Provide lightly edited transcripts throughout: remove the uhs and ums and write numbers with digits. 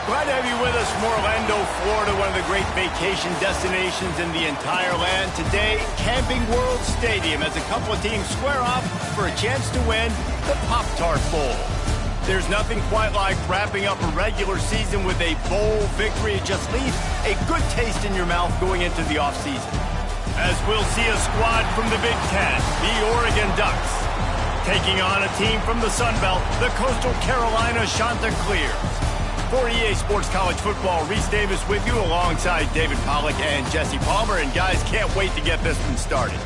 Glad to have you with us from Orlando, Florida, one of the great vacation destinations in the entire land. Today, Camping World Stadium as a couple of teams square off for a chance to win the Pop-Tart Bowl. There's nothing quite like wrapping up a regular season with a bowl victory. It just leaves a good taste in your mouth going into the offseason. As we'll see a squad from the Big Ten, the Oregon Ducks, taking on a team from the Sun Belt, the Coastal Carolina Chanticleers. For EA Sports College Football, Reese Davis with you alongside David Pollack and Jesse Palmer. And guys, can't wait to get this one started.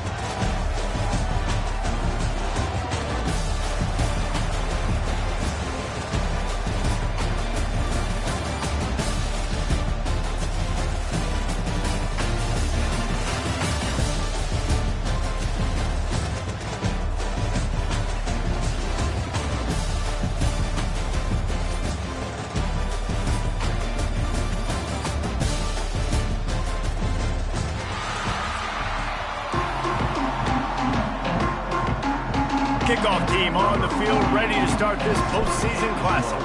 Kickoff team on the field, ready to start this postseason classic.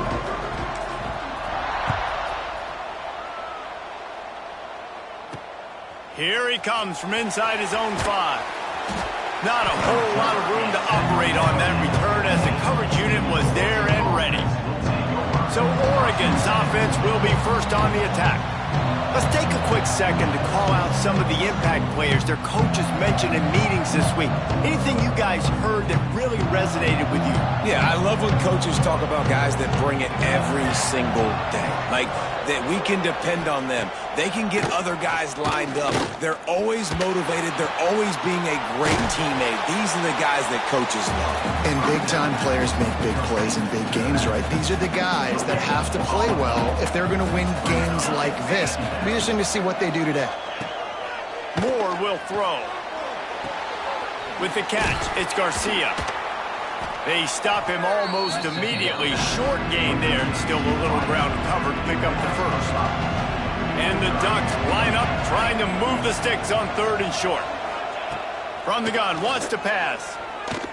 Here he comes from inside his own 5. Not a whole lot of room to operate on that return as the coverage unit was there and ready. So Oregon's offense will be first on the attack. Let's take a quick second to call out some of the impact players their coaches mentioned in meetings this week. Anything you guys heard that really resonated with you? Yeah, I love when coaches talk about guys that bring it every single day. Like, that we can depend on them. They can get other guys lined up. They're always motivated. They're always being a great teammate. These are the guys that coaches love. And big-time players make big plays in big games, right? These are the guys that have to play well if they're going to win games like this. It'll be interesting to see what they do today. Moore will throw. With the catch, it's Garcia. They stop him almost immediately. Short gain there, and still a little ground covered to pick up the first. And the Ducks line up, trying to move the sticks on 3rd and short. From the gun, wants to pass.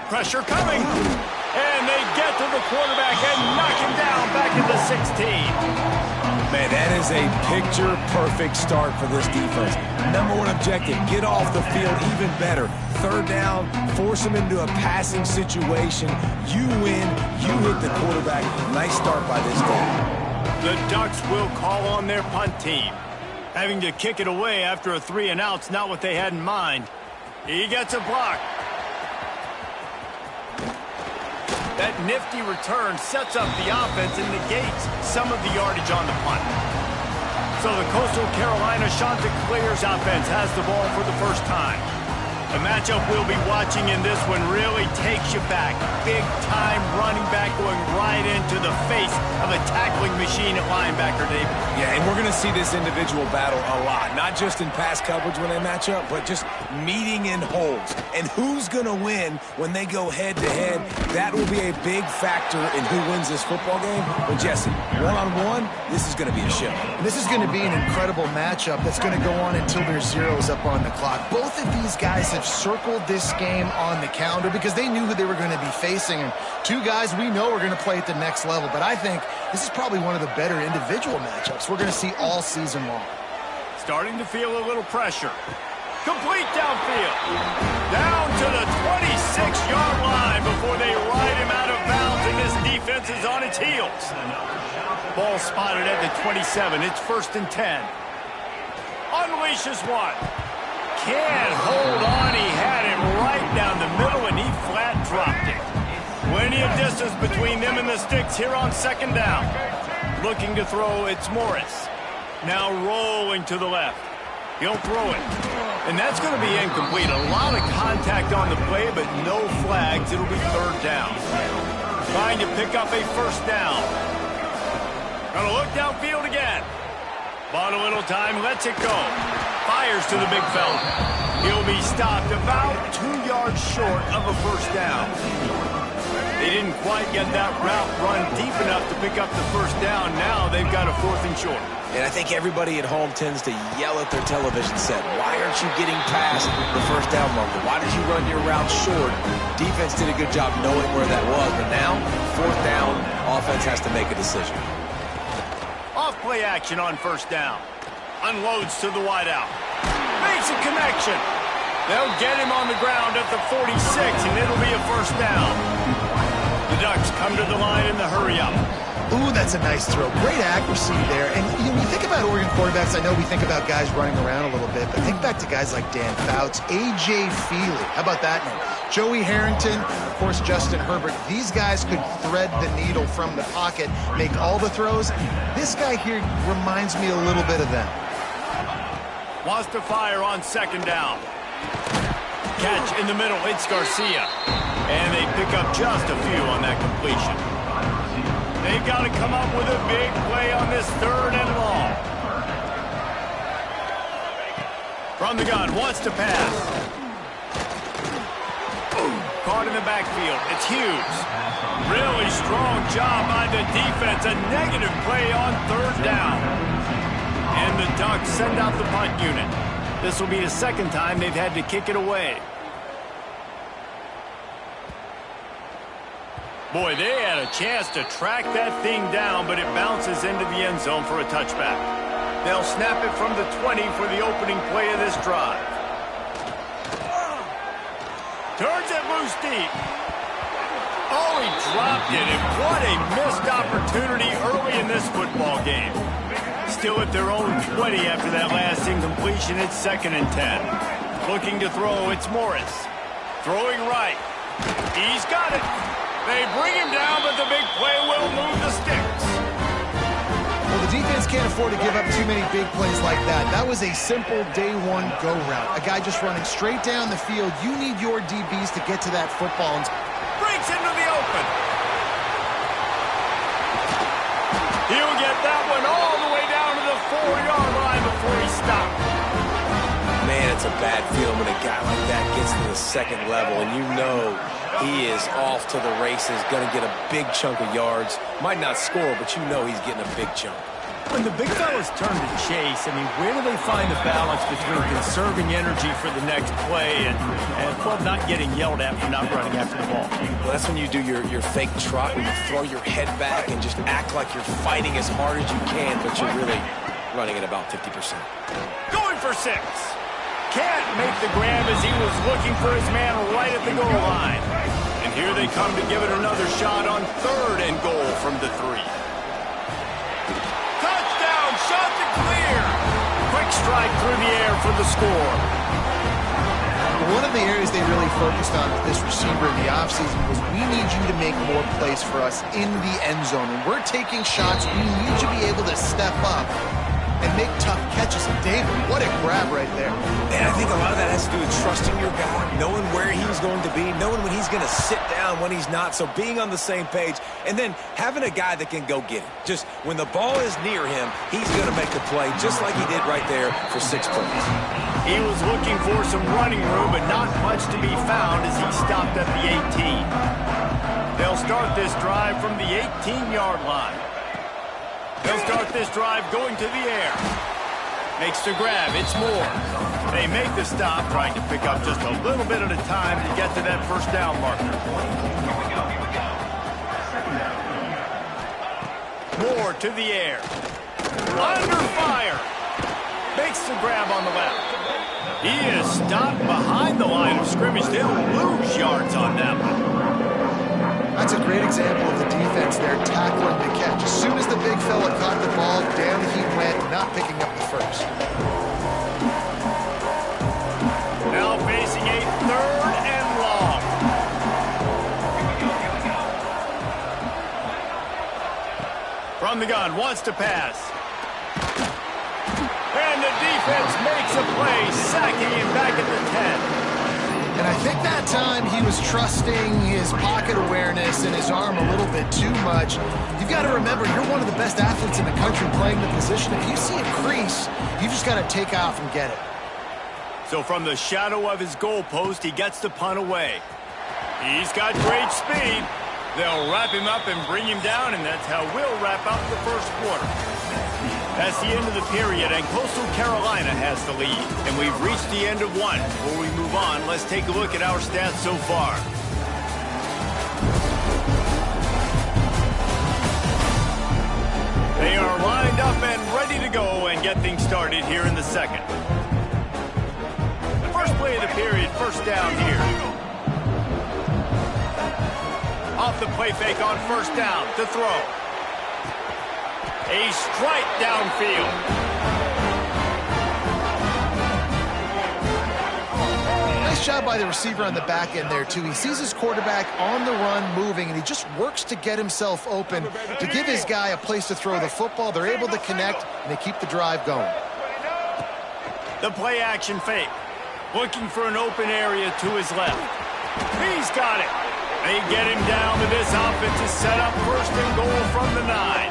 Pressure coming. And they get to the quarterback and knock him down back at the 16. Man, that is a picture-perfect start for this defense. Number one objective, get off the field even better. 3rd down, force them into a passing situation. You win, you hit the quarterback. Nice start by this team. The Ducks will call on their punt team. Having to kick it away after a 3-and-out's not what they had in mind. He gets a block. That nifty return sets up the offense and negates some of the yardage on the punt. So the Coastal Carolina Chanticleers offense has the ball for the first time. The matchup we'll be watching in this one really takes you back. Big-time running back going right into the face of a tackling machine at linebacker, David. Yeah, and we're going to see this individual battle a lot. Not just in pass coverage when they match up, but just meeting in holds. And who's going to win when they go head-to-head? That will be a big factor in who wins this football game. But, Jesse, one-on-one, this is going to be a show. This is going to be an incredible matchup that's going to go on until there's zeros up on the clock. Both of these guys have circled this game on the calendar because they knew who they were going to be facing. And two guys we know are going to play at the next level. But I think this is probably one of the better individual matchups we're going to see all season long. Starting to feel a little pressure. Complete downfield. Down to the 26-yard line before they ride him out of bounds, and this defense is on its heels. Ball spotted at the 27. It's 1st and 10. Unleashes one. Can't hold on. He had him right down the middle, and he flat dropped it. Plenty of distance between them and the sticks here on 2nd down. Looking to throw, it's Morris. Now rolling to the left. He'll throw it. And that's going to be incomplete. A lot of contact on the play, but no flags. It'll be 3rd down. Trying to pick up a 1st down. Going to look downfield again. Bought a little time, lets it go. Fires to the big fella. He'll be stopped about 2 yards short of a 1st down. They didn't quite get that route run deep enough to pick up the 1st down. Now they've got a 4th and short. And I think everybody at home tends to yell at their television set. Why aren't you getting past the 1st down marker? Why did you run your route short? Defense did a good job knowing where that was. But now, 4th down, offense has to make a decision. Off play action on first down. Unloads to the wideout. Makes a connection. They'll get him on the ground at the 46, and it'll be a first down. The Ducks come to the line in the hurry-up. Ooh, that's a nice throw. Great accuracy there. And when you think about Oregon quarterbacks, I know we think about guys running around a little bit, but think back to guys like Dan Fouts, A.J. Feely. How about that name? Joey Harrington, of course, Justin Herbert. These guys could thread the needle from the pocket, make all the throws. This guy here reminds me a little bit of them. Wants to fire on second down. Catch in the middle. It's Garcia. And they pick up just a few on that completion. They've got to come up with a big play on this third and long. From the gun, wants to pass. Caught in the backfield. It's Hughes. Really strong job by the defense. A negative play on third down. And the Ducks send out the punt unit. This will be the second time they've had to kick it away. Boy, they had a chance to track that thing down, but it bounces into the end zone for a touchback. They'll snap it from the 20 for the opening play of this drive. Turns it loose deep. Oh, he dropped it, and what a missed opportunity early in this football game. Still at their own 20 after that last incompletion. It's 2nd and 10. Looking to throw, it's Morris. Throwing right. He's got it. They bring him down, but the big play will move the sticks. Well, the defense can't afford to give up too many big plays like that. That was a simple day one go route. A guy just running straight down the field. You need your DBs to get to that football. And breaks into the open. He'll get that one all the way down to the 4-yard line before he stopped. Man, it's a bad feeling when a guy like that gets to the second level, and you know he is off to the races, going to get a big chunk of yards. Might not score, but you know he's getting a big chunk. When the big fellas turn to chase, I mean, where do they find the balance between conserving energy for the next play and well, not getting yelled at for not running after the ball? Well, that's when you do your fake trot, when you throw your head back and just act like you're fighting as hard as you can, but you're really running at about 50%. Going for 6. Can't make the grab as he was looking for his man right at the goal line. And here they come to give it another shot on 3rd and goal from the 3. Touchdown, shot to clear. Quick strike through the air for the score. one of the areas they really focused on with this receiver in the offseason was we need you to make more plays for us in the end zone. When we're taking shots, we need you to be able to step up and make tough catches. And David, what a grab right there. And I think a lot of that has to do with trusting your guy, knowing where he's going to be, knowing when he's going to sit down, when he's not, so being on the same page, and then having a guy that can go get it. Just when the ball is near him, he's going to make the play, just like he did right there for 6 points. He was looking for some running room, but not much to be found as he stopped at the 18. They'll start this drive from the 18-yard line. They'll start this drive going to the air. Makes the grab. It's Moore. They make the stop, trying to pick up just a little bit at a time to get to that first down marker. Moore to the air. Under fire. Makes the grab on the left. He is stopped behind the line of scrimmage. They'll lose yards on that one. That's a great example of the defense there tackling the catch. As soon as the big fella caught the ball, down he went, not picking up the first. Now facing a 3rd and long. From the gun, wants to pass. And the defense makes a play, sacking him back at the 10. And I think that time he was trusting his pocket awareness and his arm a little bit too much. You've got to remember, you're one of the best athletes in the country playing the position. If you see a crease, you just got to take off and get it. So from the shadow of his goalpost, he gets the punt away. He's got great speed. They'll wrap him up and bring him down, and that's how we'll wrap up the first quarter. That's the end of the period, and Coastal Carolina has the lead. And we've reached the end of one. Before we move on, let's take a look at our stats so far. They are lined up and get things started here in the second. The first play of the period, first down here. Off the play fake on first down to throw. A strike downfield. Nice job by the receiver on the back end there, too. He sees his quarterback on the run moving, and he just works to get himself open to give his guy a place to throw the football. They're able to connect, and they keep the drive going. The play action fake. Looking for an open area to his left. He's got it. They get him down to this offense is set up first and goal from the 9.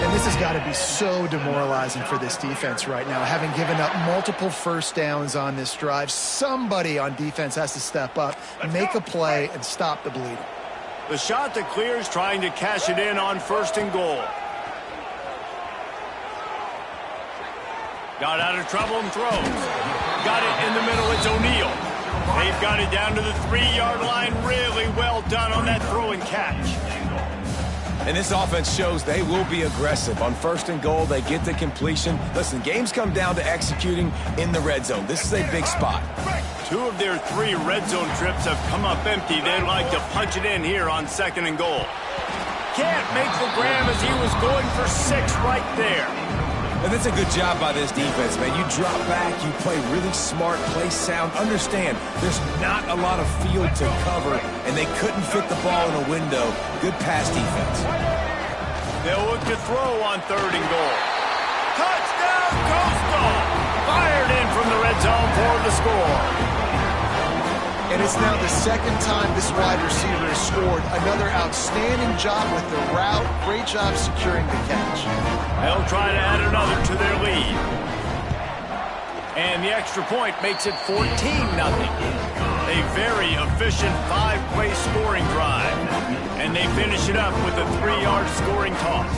And this has got to be so demoralizing for this defense right now, having given up multiple first downs on this drive. Somebody on defense has to step up, make a play, and stop the bleeding. The shot that clears, trying to cash it in on first and goal. Got out of trouble and throws. Got it in the middle. It's O'Neal. They've got it down to the 3-yard line. Really well done on that throw and catch. And this offense shows they will be aggressive. On first and goal, they get the completion. Listen, games come down to executing in the red zone. This is a big spot. 2 of their 3 red zone trips have come up empty. They'd like to punch it in here on second and goal. Can't make the grab as he was going for 6 right there. And that's a good job by this defense, man. You drop back, you play really smart, play sound. Understand, there's not a lot of field to cover, and they couldn't fit the ball in a window. Good pass defense. They'll look to throw on third and goal. Touchdown, Coastal! Fired in from the red zone for the score. And it's now the second time this wide receiver has scored. Another outstanding job with the route. Great job securing the catch. They'll try to add another to their lead. And the extra point makes it 14-0. A very efficient 5-play scoring drive. And they finish it up with a 3-yard scoring toss.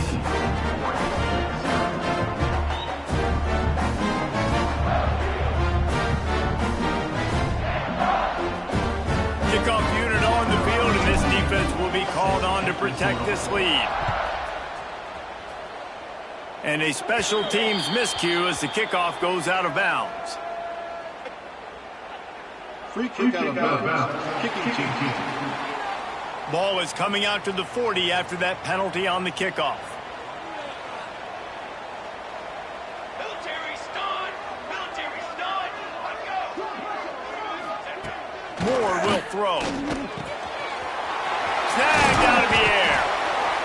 Kickoff unit on the field, and this defense will be called on to protect this lead. And a special teams miscue as the kickoff goes out of bounds. Free kick out of bounds. Kicking team. Ball is coming out to the 40 after that penalty on the kickoff. Moore will throw. Snagged out of the air.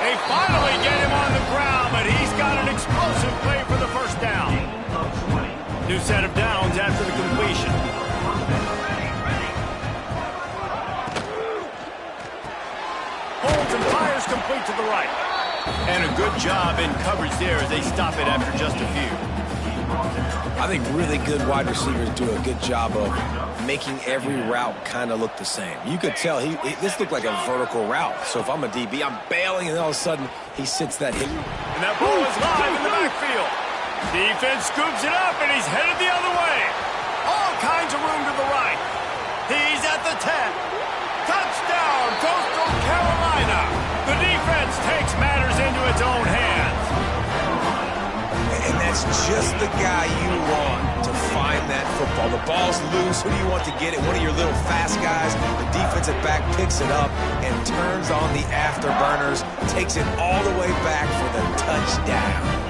They finally get him on the ground, but he's got an explosive play for the first down. New set of downs after the completion. Holds and fires complete to the right. And a good job in coverage there as they stop it after just a few. I think really good wide receivers do a good job of making every route kind of look the same. You could tell this looked like a vertical route. So if I'm a DB, I'm bailing, and all of a sudden he sits that hit. And that ball is live in the backfield. Defense scoops it up, and he's headed the other way. All kinds of room to the right. He's at the 10. Touchdown, Coastal Carolina. The defense takes matters into its own hands. And that's just the guy you want to find that football. The ball's loose. Who do you want to get it? One of your little fast guys. The defensive back picks it up and turns on the afterburners, takes it all the way back for the touchdown.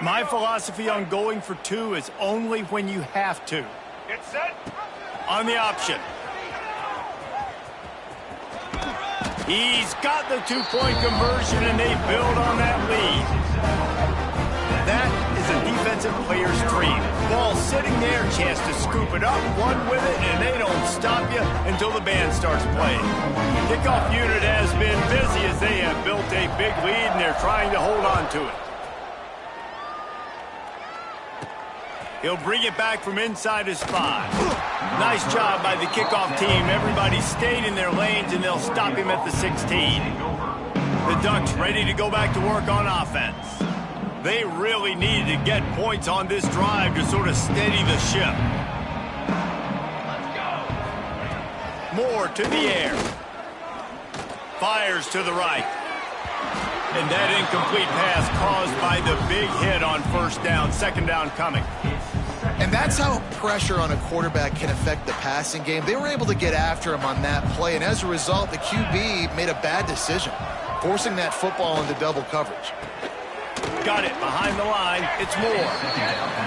My philosophy on going for 2 is only when you have to. Get set. On the option. He's got the 2-point conversion, and they build on that lead. That is a defensive player's dream. Ball sitting there, chance to scoop it up, run with it, and they don't stop you until the band starts playing. Kickoff unit has been busy as they have built a big lead, and they're trying to hold on to it. He'll bring it back from inside his 5. Nice job by the kickoff team. Everybody stayed in their lanes, and they'll stop him at the 16. The Ducks ready to go back to work on offense. They really needed to get points on this drive to sort of steady the ship. Moore to the air. Fires to the right. And that incomplete pass caused by the big hit on first down. Second down coming. And that's how pressure on a quarterback can affect the passing game. They were able to get after him on that play, and as a result, the QB made a bad decision, forcing that football into double coverage. Got it behind the line. It's Moore.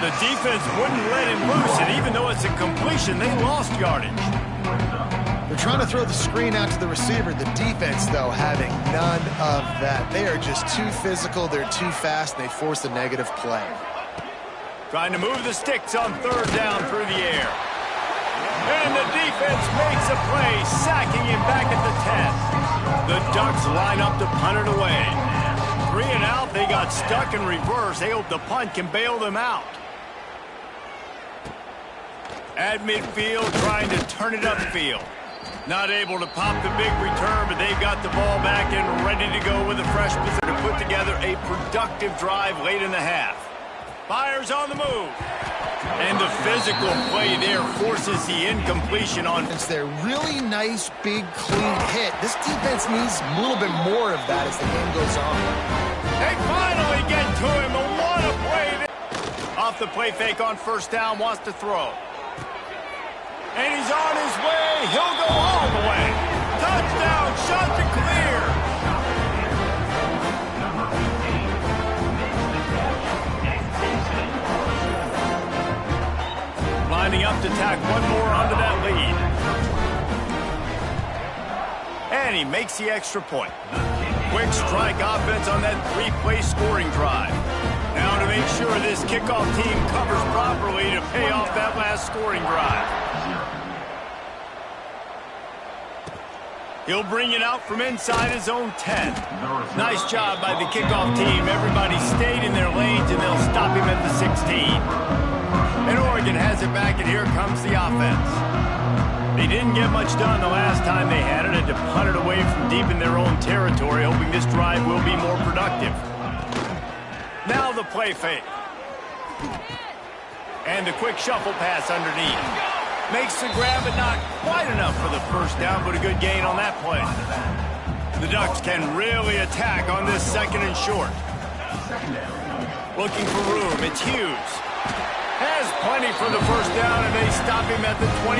The defense wouldn't let him loose, and even though it's a completion, they lost yardage. They're trying to throw the screen out to the receiver. The defense, though, having none of that. They are just too physical. They're too fast, and they force a negative play. Trying to move the sticks on third down through the air. And the defense makes a play, sacking him back at the 10. The Ducks line up to punt it away. 3 and out, they got stuck in reverse. They hope the punt can bail them out. At midfield, trying to turn it upfield. Not able to pop the big return, but they've got the ball back and ready to go with a fresh position to put together a productive drive late in the half. Fires on the move. And the physical play there forces the incompletion on. It's their really nice, big, clean hit. This defense needs a little bit more of that as the game goes on. They finally get to him. What a play there. Off the play fake on first down, wants to throw. And he's on his way. He'll go all the way. Touchdown, shot to clear. Lining up to tack one more onto that lead. And he makes the extra point. Quick strike offense on that 3-play scoring drive. Now to make sure this kickoff team covers properly to pay off that last scoring drive. He'll bring it out from inside his own 10. Nice job by the kickoff team. Everybody stayed in their lanes, and they'll stop him at the 16. And Oregon has it back, and here comes the offense. They didn't get much done the last time they had it, had to punt it away from deep in their own territory, hoping this drive will be more productive. Now the play fake. And the quick shuffle pass underneath. Makes the grab, but not quite enough for the first down, but a good gain on that play. The Ducks can really attack on this second and short. Looking for room, it's Hughes. Has plenty for the first down, and they stop him at the 28.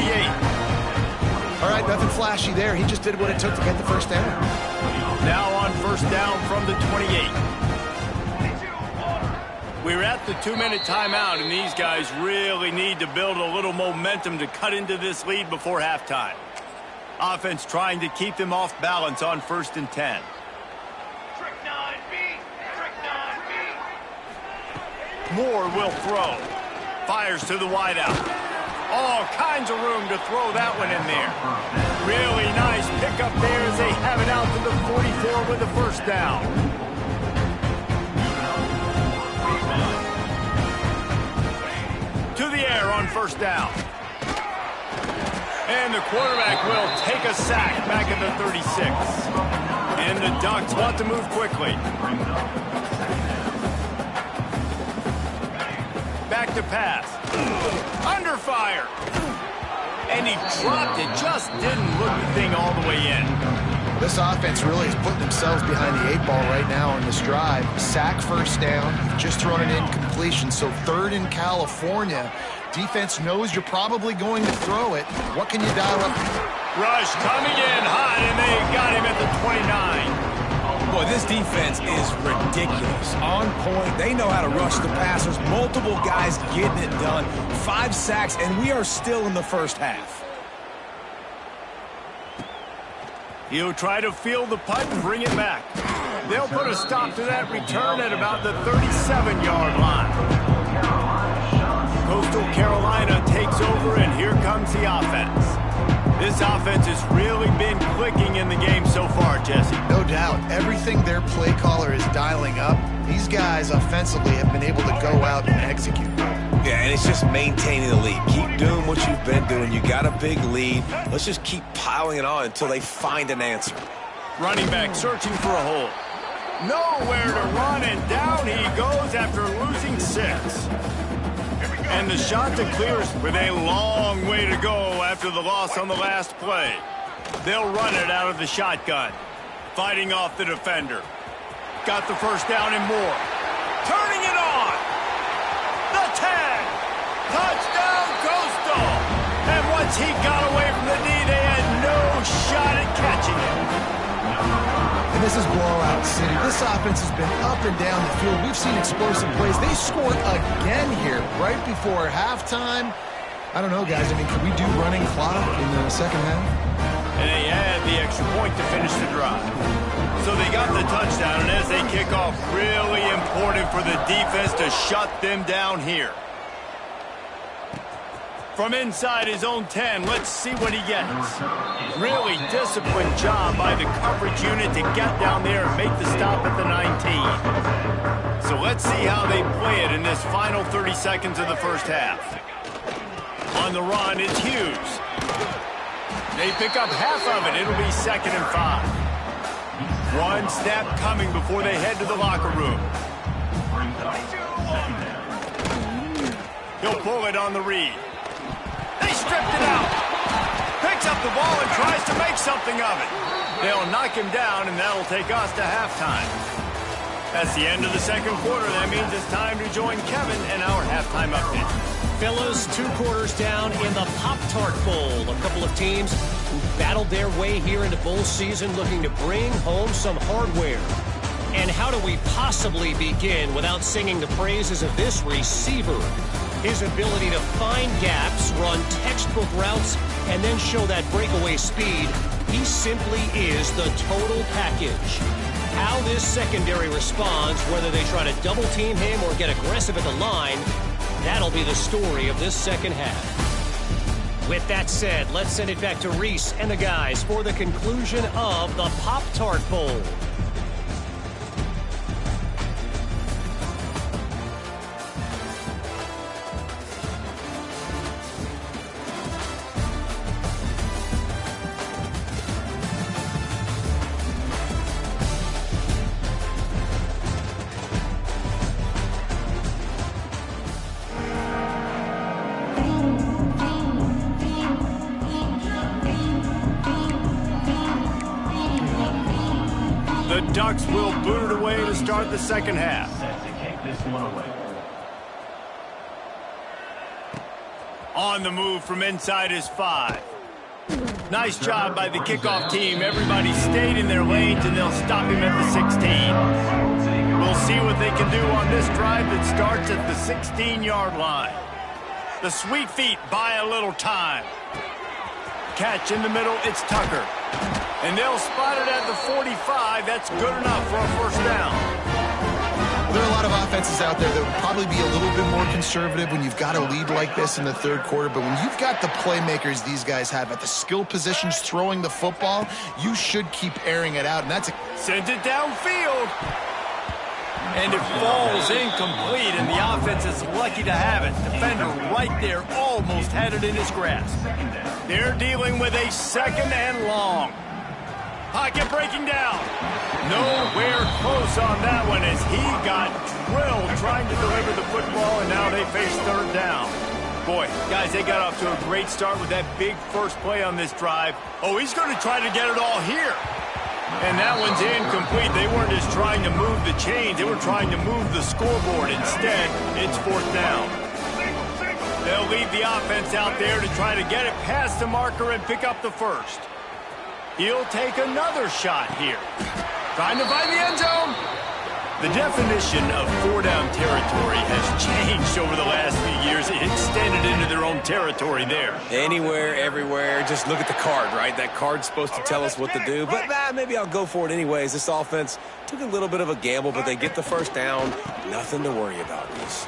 All right, nothing flashy there. He just did what it took to get the first down. Now on first down from the 28. We're at the 2-minute timeout, and these guys really need to build a little momentum to cut into this lead before halftime. Offense trying to keep them off balance on 1st and 10. Moore will throw. Fires to the wideout. All kinds of room to throw that one in there. Really nice pickup there as they have it out to the 44 with the first down. To the air on first down. And the quarterback will take a sack back at the 36. And the Ducks want to move quickly. Back to pass. Under fire. And he dropped it. Just didn't look the thing all the way in. This offense really is putting themselves behind the 8 ball right now on this drive. Sack first down. You've just thrown an incompletion. So 3rd in California. Defense knows you're probably going to throw it. What can you dial up? Rush coming in hot, and they got him at the 29. Boy, this defense is ridiculous. On point. They know how to rush the passers. Multiple guys getting it done. 5 sacks, and we are still in the first half. He'll try to field the punt and bring it back. They'll put a stop to that return at about the 37-yard line. Coastal Carolina takes over, and here comes the offense. This offense has really been clicking in the game so far, Jesse. No doubt. Everything their play caller is dialing up, these guys offensively have been able to go out and execute. Yeah, and it's just maintaining the lead. Keep doing what you've been doing. You got a big lead. Let's just keep piling it on until they find an answer. Running back searching for a hole. Nowhere to run, and down he goes after losing 6. And the shot to clears with a long way to go after the loss on the last play. They'll run it out of the shotgun. Fighting off the defender. Got the first down and more. Turning it on. The 10. Touchdown, Coastal. And once he got away from the knee, they had no shot at catching it. And this is blowout city. This offense has been up and down the field. We've seen explosive plays. They scored again here right before halftime. I don't know, guys. I mean, can we do running clock in the second half? And they had the extra point to finish the drive. So they got the touchdown, and as they kick off, really important for the defense to shut them down here. From inside his own 10, let's see what he gets. Really disciplined job by the coverage unit to get down there and make the stop at the 19. So let's see how they play it in this final 30 seconds of the first half. On the run, it's Hughes. They pick up half of it. It'll be 2nd and 5. One snap coming before they head to the locker room. He'll pull it on the read. They stripped it out. Picks up the ball and tries to make something of it. They'll knock him down, and that'll take us to halftime. That's the end of the second quarter. That means it's time to join Kevin and our halftime update. Fellas, 2 quarters down in the Pop-Tart Bowl. A couple of teams who battled their way here into bowl season looking to bring home some hardware. And how do we possibly begin without singing the praises of this receiver? His ability to find gaps, run textbook routes, and then show that breakaway speed. He simply is the total package. How this secondary responds, whether they try to double-team him or get aggressive at the line, that'll be the story of this second half. With that said, let's send it back to Reese and the guys for the conclusion of the Pop-Tart Bowl. The Ducks will boot it away to start the second half. On the move from inside his 5. Nice job by the kickoff team. Everybody stayed in their lanes, and they'll stop him at the 16. We'll see what they can do on this drive that starts at the 16-yard line. The Sweet Feet buy a little time. Catch in the middle, it's Tucker. And they'll spot it at the 45. That's good enough for a first down. There are a lot of offenses out there that would probably be a little bit more conservative when you've got a lead like this in the third quarter. But when you've got the playmakers these guys have at the skill positions throwing the football, you should keep airing it out. And that's sends it downfield. And it falls incomplete, and the offense is lucky to have it. Defender right there almost had it in his grasp. They're dealing with a 2nd and long. Pocket breaking down. Nowhere close on that one as he got drilled trying to deliver the football, and now they face third down. Boy, guys, they got off to a great start with that big first play on this drive. Oh, he's going to try to get it all here. And that one's incomplete. They weren't just trying to move the chains. They were trying to move the scoreboard. Instead, it's 4th down. They'll leave the offense out there to try to get it past the marker and pick up the first. He'll take another shot here. Trying to find the end zone. The definition of 4-down territory has changed over the last few years. It extended into their own territory there. Anywhere, everywhere, just look at the card, right? That card's supposed to tell us what to do, but maybe I'll go for it anyways. This offense took a little bit of a gamble, but they get the first down. Nothing to worry about, Reese.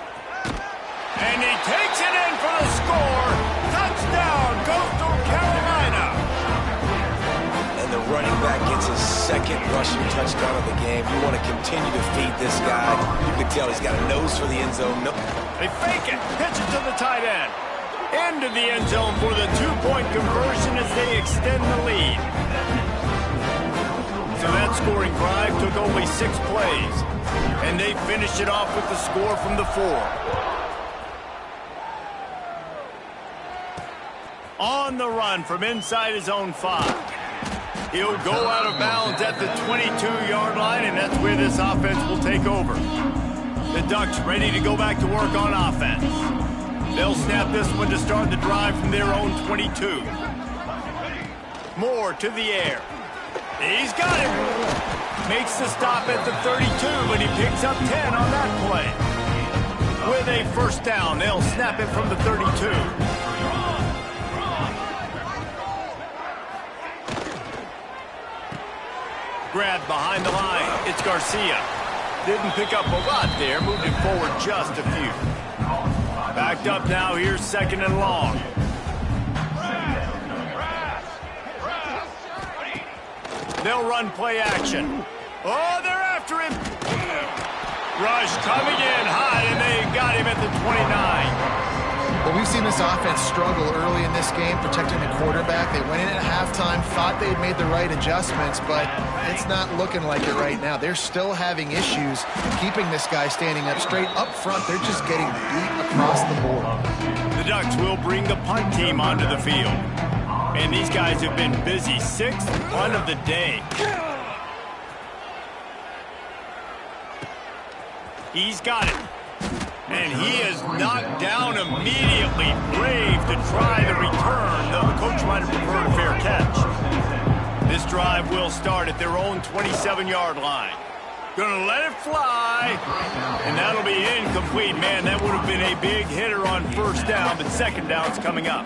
And he takes it in for the score. Touchdown, Coastal Carolina. And the running back gets his 2nd rushing touchdown of the game. You want to continue to feed this guy. You can tell he's got a nose for the end zone. Nope. They fake it. Pitch it to the tight end. Into the end zone for the 2-point conversion as they extend the lead. So that scoring drive took only 6 plays. And they finished it off with the score from the 4. On the run from inside his own 5. He'll go out of bounds at the 22-yard line, and that's where this offense will take over. The Ducks ready to go back to work on offense. They'll snap this one to start the drive from their own 22. Moore to the air. He's got it. Makes the stop at the 32, but he picks up 10 on that play. With a first down, they'll snap it from the 32. Grabbed behind the line. It's Garcia. Didn't pick up a lot there. Moved it forward just a few. Backed up now. Here's 2nd and long. They'll run play action. Oh, they're after him. Rush coming in high, and they got him at the 29. Well, we've seen this offense struggle early in this game, protecting the quarterback. They went in at halftime, thought they'd made the right adjustments, but it's not looking like it right now. They're still having issues keeping this guy standing up straight. Up front, they're just getting beat across the board. The Ducks will bring the punt team onto the field. And these guys have been busy. 6th punt of the day. He's got it. And he is knocked down immediately. Brave to try the return, though the coach might have preferred a fair catch. This drive will start at their own 27-yard line. Gonna let it fly. And that'll be incomplete. Man, that would have been a big hitter on first down, but second down's coming up.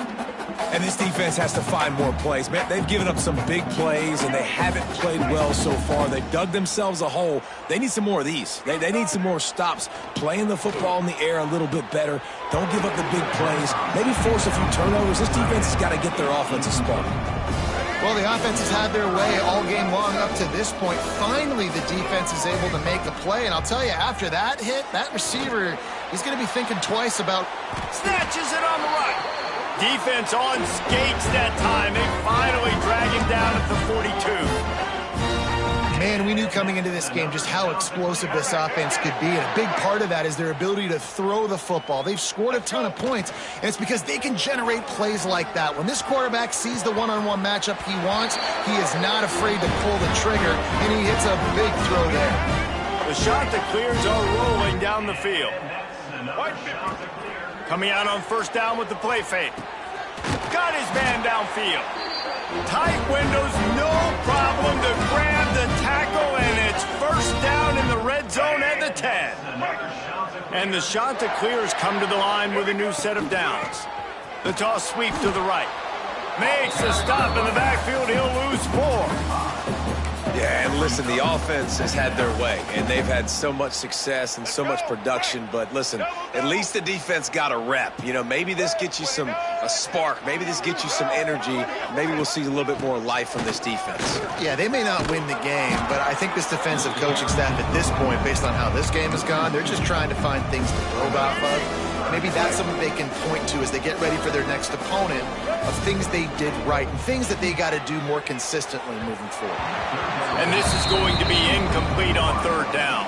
And this defense has to find more plays. Man, they've given up some big plays, and they haven't played well so far. They dug themselves a hole. They need some more of these. They need some more stops. Playing the football in the air a little bit better. Don't give up the big plays. Maybe force a few turnovers. This defense has got to get their offense a spark. Well, the offense has had their way all game long up to this point. Finally, the defense is able to make a play. And I'll tell you, after that hit, that receiver, he's going to be thinking twice about... Snatches it on the right. Defense on skates that time. They finally drag him down at the 42. Man, we knew coming into this game just how explosive this offense could be, and a big part of that is their ability to throw the football. They've scored a ton of points, and it's because they can generate plays like that. When this quarterback sees the one-on-one matchup he wants, he is not afraid to pull the trigger, and he hits a big throw there. The shot that clears are rolling down the field. Coming out on first down with the play fake. Got his man downfield. Tight windows, no problem to grab the tackle, and it's first down in the red zone at the 10. And the shot that clears come to the line with a new set of downs. The toss sweep to the right. Makes a stop in the backfield. He'll lose 4. Yeah, and listen, the offense has had their way, and they've had so much success and so much production. But listen, at least the defense got a rep. You know, maybe this gets you a spark. Maybe this gets you some energy. Maybe we'll see a little bit more life from this defense. Yeah, they may not win the game, but I think this defensive coaching staff at this point, based on how this game has gone, they're just trying to find things to build off of. Maybe that's something they can point to as they get ready for their next opponent, of things they did right and things that they got to do more consistently moving forward. And this is going to be incomplete on third down.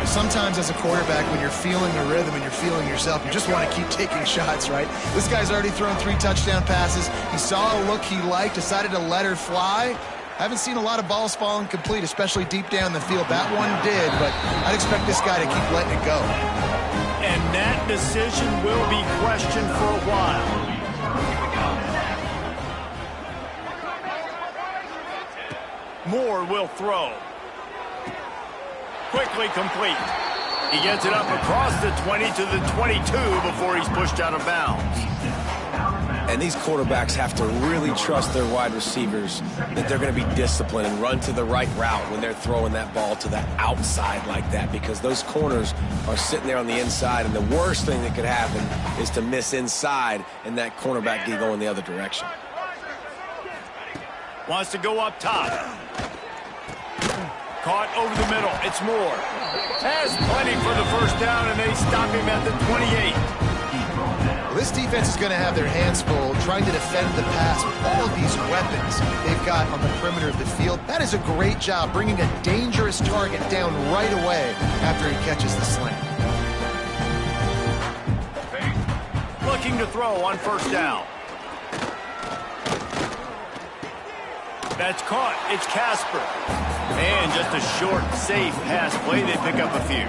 Sometimes as a quarterback, when you're feeling the rhythm and you're feeling yourself, you just want to keep taking shots, right? This guy's already thrown 3 touchdown passes. He saw a look he liked, decided to let her fly. Haven't seen a lot of balls falling complete, especially deep down the field. That one did, but I'd expect this guy to keep letting it go. And that decision will be questioned for a while. Moore will throw. Quickly complete. He gets it up across the 20 to the 22 before he's pushed out of bounds. And these quarterbacks have to really trust their wide receivers that they're going to be disciplined and run to the right route when they're throwing that ball to the outside like that, because those corners are sitting there on the inside, and the worst thing that could happen is to miss inside and that cornerback get going the other direction. Wants to go up top. Caught over the middle. It's Moore. Has plenty for the first down, and they stop him at the 28. Well, this defense is going to have their hands full trying to defend the pass with all of these weapons they've got on the perimeter of the field. That is a great job bringing a dangerous target down right away after he catches the slant. Looking to throw on first down. That's caught. It's Casper. And just a short, safe pass play. They pick up a few.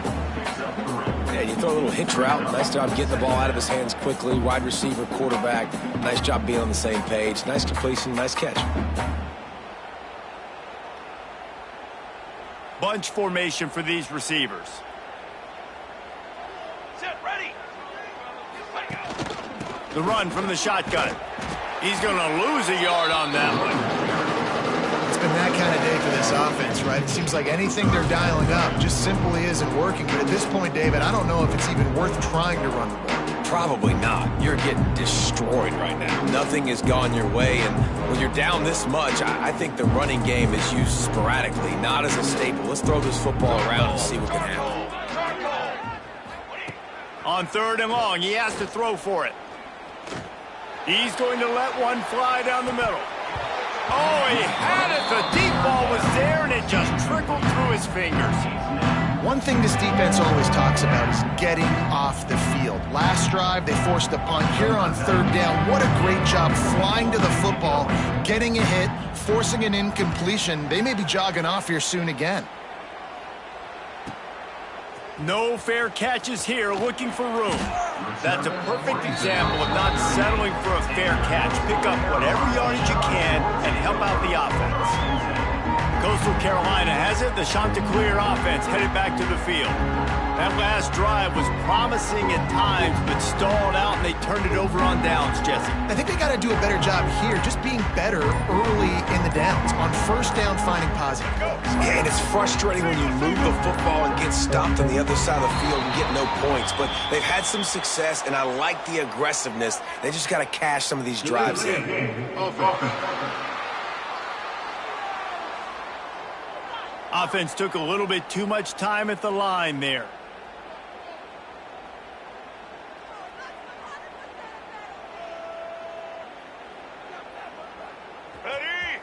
Yeah, you throw a little hitch route. Nice job getting the ball out of his hands quickly. Wide receiver, quarterback. Nice job being on the same page. Nice completion, nice catch. Bunch formation for these receivers. Set, ready. The run from the shotgun. He's going to lose a yard on that one. It's been that kind of day for this offense, right? It seems like anything they're dialing up just simply isn't working. But at this point, David, I don't know if it's even worth trying to run the ball. Probably not. You're getting destroyed right now. Nothing has gone your way, and when you're down this much, I think the running game is used sporadically, not as a staple. Let's throw this football around and see what can happen. On 3rd and long, he has to throw for it. He's going to let one fly down the middle. Oh, he had it. The deep ball was there, and it just trickled through his fingers. One thing this defense always talks about is getting off the field. Last drive, they forced a punt. Here on 3rd down, what a great job flying to the football, getting a hit, forcing an incompletion. They may be jogging off here soon again. No fair catches here, looking for room. That's a perfect example of not settling for a fair catch. Pick up whatever yardage you can and help out the offense. Coastal Carolina has it. The Chanticleer offense headed back to the field. That last drive was promising at times, but stalled out, and they turned it over on downs, Jesse. I think they got to do a better job here, just being better early in the downs. On 1st down, finding positive. Yeah, and it's frustrating when you move the football and get stopped on the other side of the field and get no points. But they've had some success, and I like the aggressiveness. They just got to cash some of these drives in. Offense took a little bit too much time at the line there. Ready.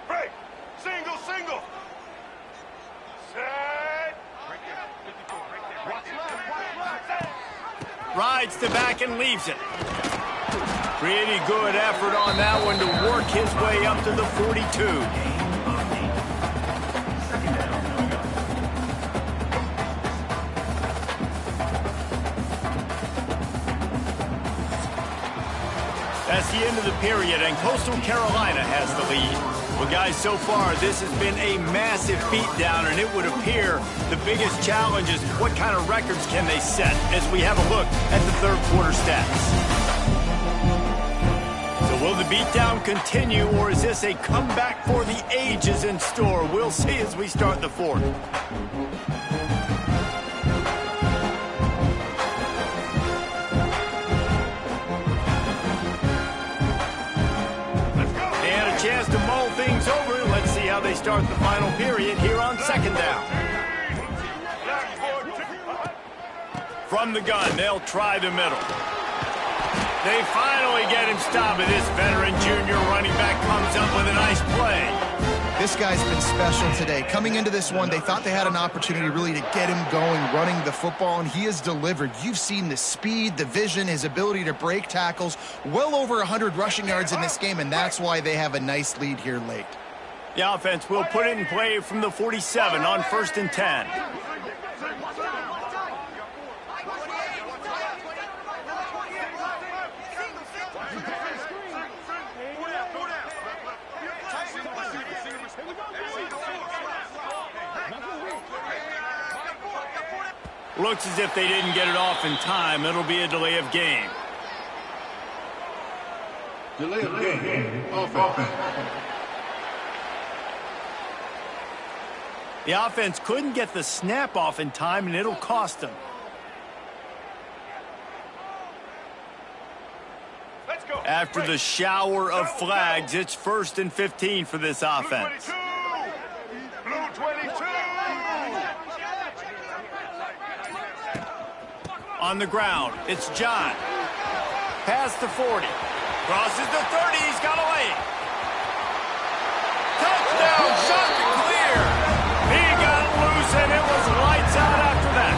Break. Single, single. Set. Rides to back and leaves it. Pretty good effort on that one to work his way up to the 42. That's the end of the period, and Coastal Carolina has the lead. Well, guys, so far, this has been a massive beatdown, and it would appear the biggest challenge is what kind of records can they set as we have a look at the 3rd quarter stats. So will the beatdown continue, or is this a comeback for the ages in store? We'll see as we start the 4th. Chance to mull things over. Let's see how they start the final period here on 2nd down. From the gun, they'll try the middle. They finally get him stopped, and this veteran junior running back comes up with a nice play. This guy's been special today. Coming into this one, they thought they had an opportunity really to get him going, running the football, and he has delivered. You've seen the speed, the vision, his ability to break tackles. Well over 100 rushing yards in this game, and that's why they have a nice lead here late. The offense will put it in play from the 47 on 1st and 10. Looks as if they didn't get it off in time. It'll be a delay of game. Delay of game. Offense. The offense couldn't get the snap off in time, and it'll cost them. Let's go. After the shower of flags, it's 1st and 15 for this offense. Blue 22. On the ground, it's John. past the 40. Crosses the 30. He's got a lane. Touchdown, shot to clear. He got loose, and it was lights out after that.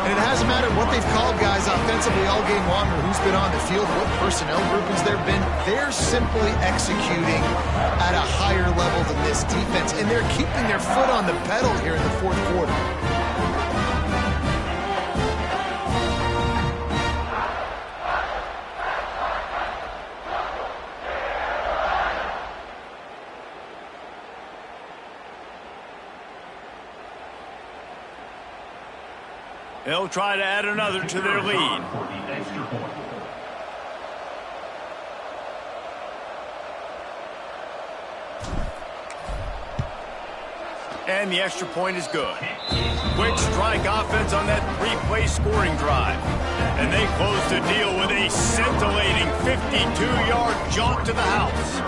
And it hasn't mattered what they've called guys offensively all game long or who's been on the field, what personnel groupings there have been. They're simply executing at a higher level than this defense, and they're keeping their foot on the pedal here in the fourth quarter. They'll try to add another to their lead. And the extra point is good. Quick strike offense on that three-play scoring drive. And they close the deal with a scintillating 52-yard jaunt to the house.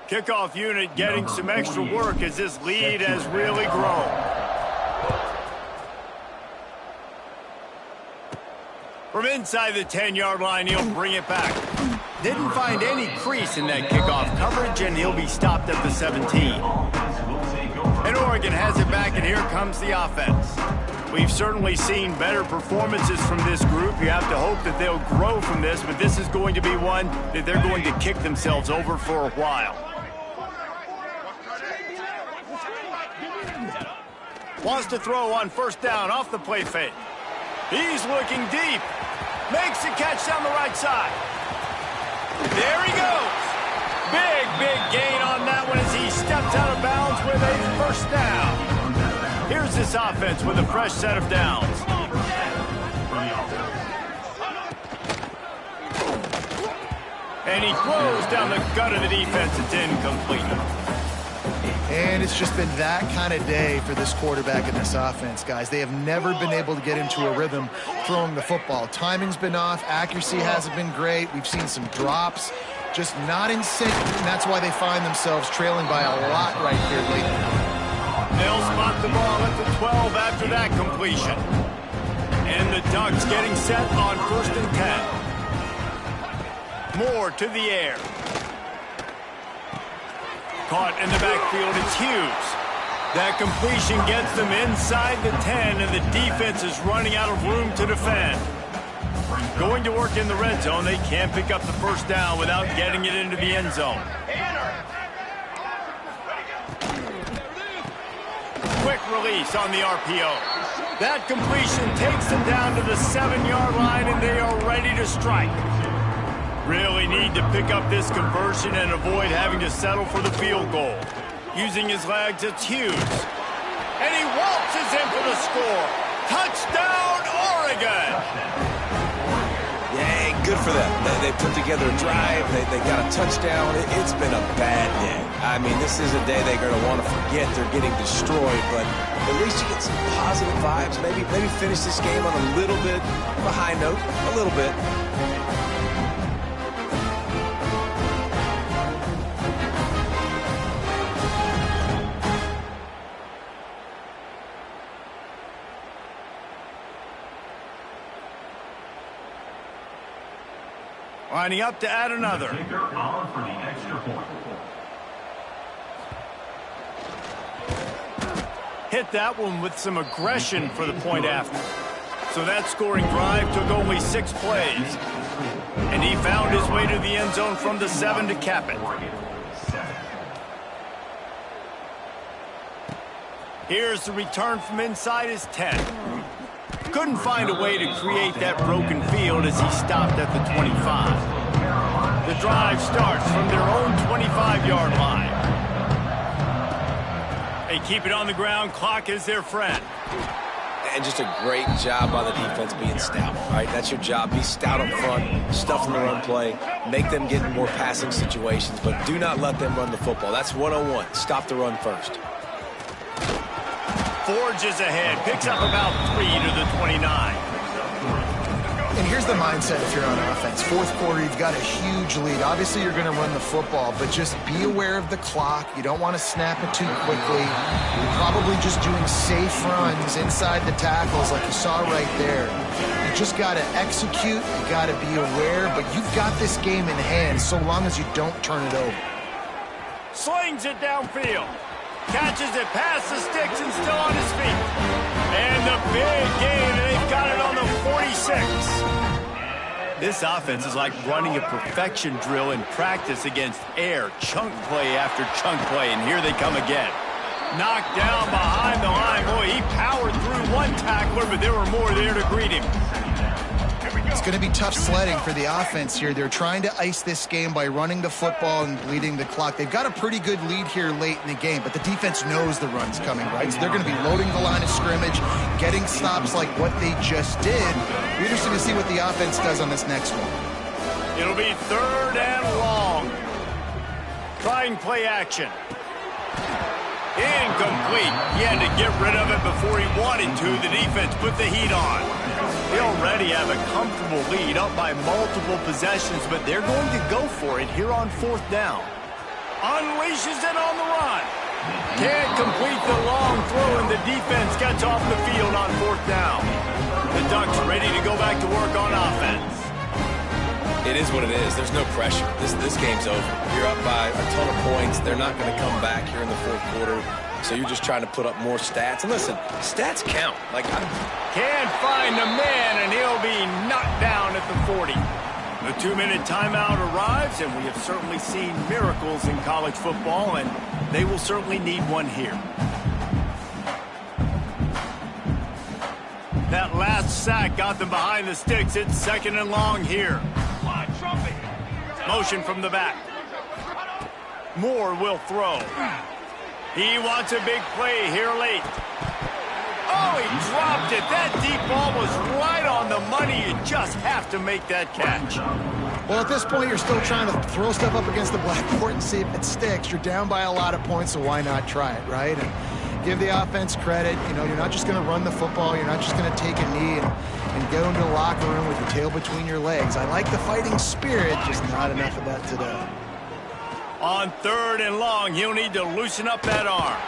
Kickoff unit getting some extra work as this lead has really grown. From inside the 10-yard line, he'll bring it back. Didn't find any crease in that kickoff coverage, and he'll be stopped at the 17. And Oregon has it back, and here comes the offense. We've certainly seen better performances from this group. You have to hope that they'll grow from this, but this is going to be one that they're going to kick themselves over for a while. Wants to throw on first down off the play fake. He's looking deep. Makes a catch down the right side. There he goes. Big gain on that one as he steps out of bounds with a first down. Here's this offense with a fresh set of downs. And he throws down the gut of the defense. It's incomplete. And it's just been that kind of day for this quarterback and this offense, guys. They have never been able to get into a rhythm throwing the football. Timing's been off. Accuracy hasn't been great. We've seen some drops. Just not in sync, and that's why they find themselves trailing by a lot right here lately. They'll spot the ball at the 12 after that completion. And the Ducks getting set on 1st and 10. Moore to the air. Caught in the backfield, it's Hughes. That completion gets them inside the 10, and the defense is running out of room to defend. Going to work in the red zone, they can't pick up the first down without getting it into the end zone. Quick release on the RPO. That completion takes them down to the 7-yard line, and they are ready to strike. Really need to pick up this conversion and avoid having to settle for the field goal. Using his legs, it's Hughes. And he waltzes in for the score. Touchdown, Oregon! Yeah, good for them. They put together a drive. They got a touchdown. It's been a bad day. I mean, this is a day they're going to want to forget. They're getting destroyed, but at least you get some positive vibes. Maybe finish this game on a little bit of a high note. A little bit. Lining up to add another. Hit that one with some aggression for the point after. So that scoring drive took only 6 plays. And he found his way to the end zone from the 7 to cap it. Here's the return from inside his 10. Couldn't find a way to create that broken field as he stopped at the 25. The drive starts from their own 25-yard line. They keep it on the ground. Clock is their friend. And just a great job by the defense being stout, right? That's your job. Be stout up front, stuff in the run play, make them get in more passing situations, but do not let them run the football. That's 101. Stop the run first. Forges ahead. Picks up about 3 to the 29. And here's the mindset if you're on offense. Fourth quarter, you've got a huge lead. Obviously, you're going to run the football, but just be aware of the clock. You don't want to snap it too quickly. You're probably just doing safe runs inside the tackles like you saw right there. You just got to execute. You got to be aware, but you've got this game in hand so long as you don't turn it over. Slings it downfield. Catches it past the sticks and still on his feet. And the big game, and they've got it on the 46. This offense is like running a perfection drill in practice against air. Chunk play after chunk play, and here they come again. Knocked down behind the line. Boy, he powered through one tackler, but there were more there to greet him. It's going to be tough sledding for the offense here. They're trying to ice this game by running the football and bleeding the clock. They've got a pretty good lead here late in the game, but the defense knows the run's coming, right? So they're going to be loading the line of scrimmage, getting stops like what they just did. We're interested to see what the offense does on this next one. It'll be 3rd and long. Trying play action. Incomplete. He had to get rid of it before he wanted to. The defense put the heat on. They already have a comfortable lead up by multiple possessions, but they're going to go for it here on 4th down. Unleashes it on the run. Can't complete the long throw, and the defense gets off the field on 4th down. The Ducks ready to go back to work on offense. It is what it is. There's no pressure. This game's over. You're up by a ton of points. They're not going to come back here in the 4th quarter. So you're just trying to put up more stats. And listen, stats count. Can't find the man, and he'll be knocked down at the 40. The 2-minute timeout arrives, and we have certainly seen miracles in college football, and they will certainly need one here. That last sack got them behind the sticks. It's 2nd and long here. Motion from the back. Moore will throw. He wants a big play here late. Oh, he dropped it. That deep ball was right on the money. You just have to make that catch. Well, at this point, you're still trying to throw stuff up against the blackboard and see if it sticks. You're down by a lot of points, so why not try it, right? And give the offense credit. You know, you're not just going to run the football. You're not just going to take a knee and go into the locker room with your tail between your legs. I like the fighting spirit, just not enough of that today. On 3rd and long, he'll need to loosen up that arm.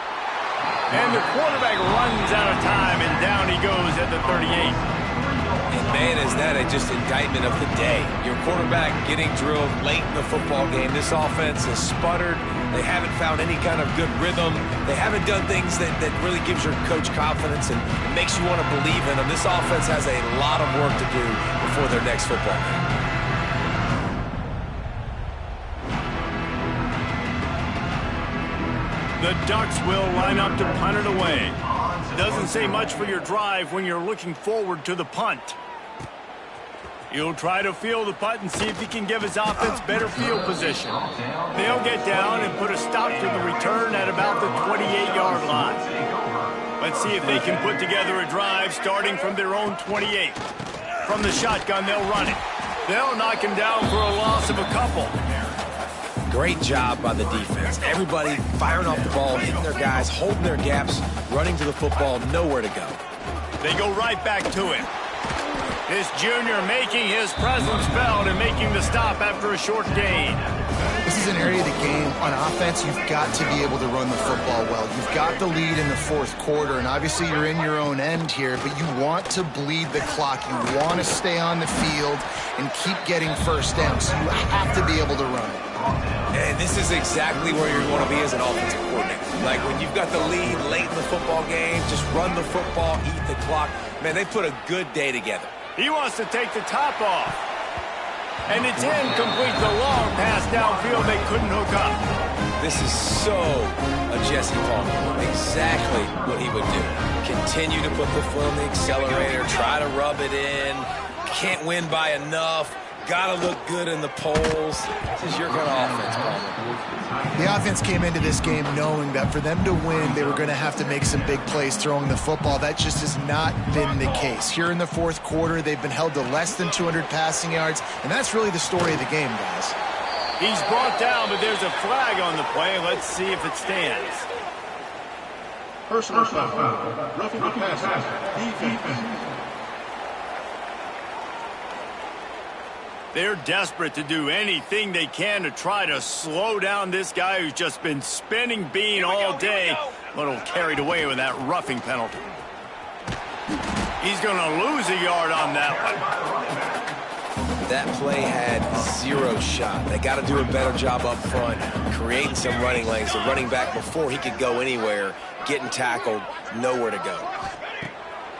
And the quarterback runs out of time, and down he goes at the 38. And man, is that just indictment of the day. Your quarterback getting drilled late in the football game. This offense has sputtered. They haven't found any kind of good rhythm. They haven't done things that really gives your coach confidence and makes you want to believe in them. This offense has a lot of work to do before their next football game. The Ducks will line up to punt it away. Doesn't say much for your drive when you're looking forward to the punt. He'll try to field the punt and see if he can give his offense better field position. They'll get down and put a stop to the return at about the 28-yard line. Let's see if they can put together a drive starting from their own 28. From the shotgun, they'll run it. They'll knock him down for a loss of a couple. Great job by the defense. Everybody firing off the ball, hitting their guys, holding their gaps, running to the football, nowhere to go. They go right back to him. This junior making his presence felt and making the stop after a short gain. This is an area of the game on offense you've got to be able to run the football well. You've got the lead in the 4th quarter, and obviously you're in your own end here, but you want to bleed the clock. You want to stay on the field and keep getting first down, so you have to be able to run it. And this is exactly where you want to be as an offensive coordinator. Like when you've got the lead late in the football game, just run the football, eat the clock. Man, they put a good day together. He wants to take the top off. And it's incomplete. The long pass downfield they couldn't hook up. This is so a Jesse Palmer. Exactly what he would do. Continue to put the foot on the accelerator, try to rub it in. Can't win by enough. Got to look good in the polls. This is your kind of offense, Palmer. The offense came into this game knowing that for them to win, they were going to have to make some big plays throwing the football. That just has not been the case. Here in the fourth quarter, they've been held to less than 200 passing yards, and that's really the story of the game, guys. He's brought down, but there's a flag on the play. Let's see if it stands. Personal foul. Roughing the passer. Defense. They're desperate to do anything they can to try to slow down this guy who's just been spinning bean all day. A little carried away with that roughing penalty. He's going to lose a yard on that one. That play had zero shot. They got to do a better job up front, creating some running lanes. The running back, before he could go anywhere, getting tackled, nowhere to go.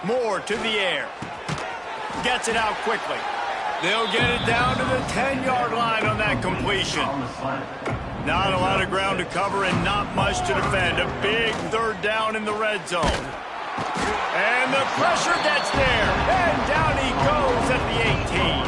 Moore to the air. Gets it out quickly. They'll get it down to the 10-yard line on that completion. Not a lot of ground to cover and not much to defend. A big third down in the red zone. And the pressure gets there. And down he goes at the 18.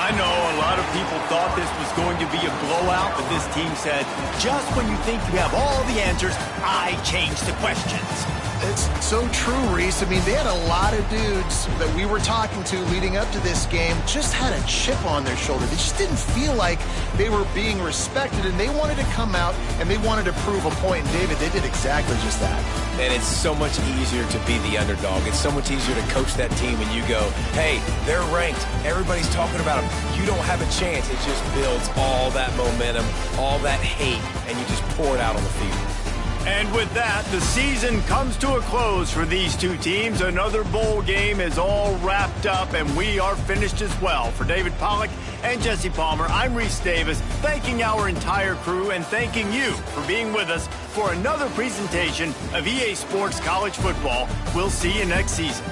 I know a lot of people thought this was going to be a blowout, but this team said, just when you think you have all the answers, I change the questions. It's so true, Reese. I mean, they had a lot of dudes that we were talking to leading up to this game just had a chip on their shoulder. They just didn't feel like they were being respected, and they wanted to come out and they wanted to prove a point. And, David, they did exactly just that. And it's so much easier to be the underdog. It's so much easier to coach that team when you go, hey, they're ranked. Everybody's talking about them. You don't have a chance. It just builds all that momentum, all that hate, and you just pour it out on the field. And with that, the season comes to a close for these two teams. Another bowl game is all wrapped up, and we are finished as well. For David Pollack and Jesse Palmer, I'm Reese Davis, thanking our entire crew and thanking you for being with us for another presentation of EA Sports College Football. We'll see you next season.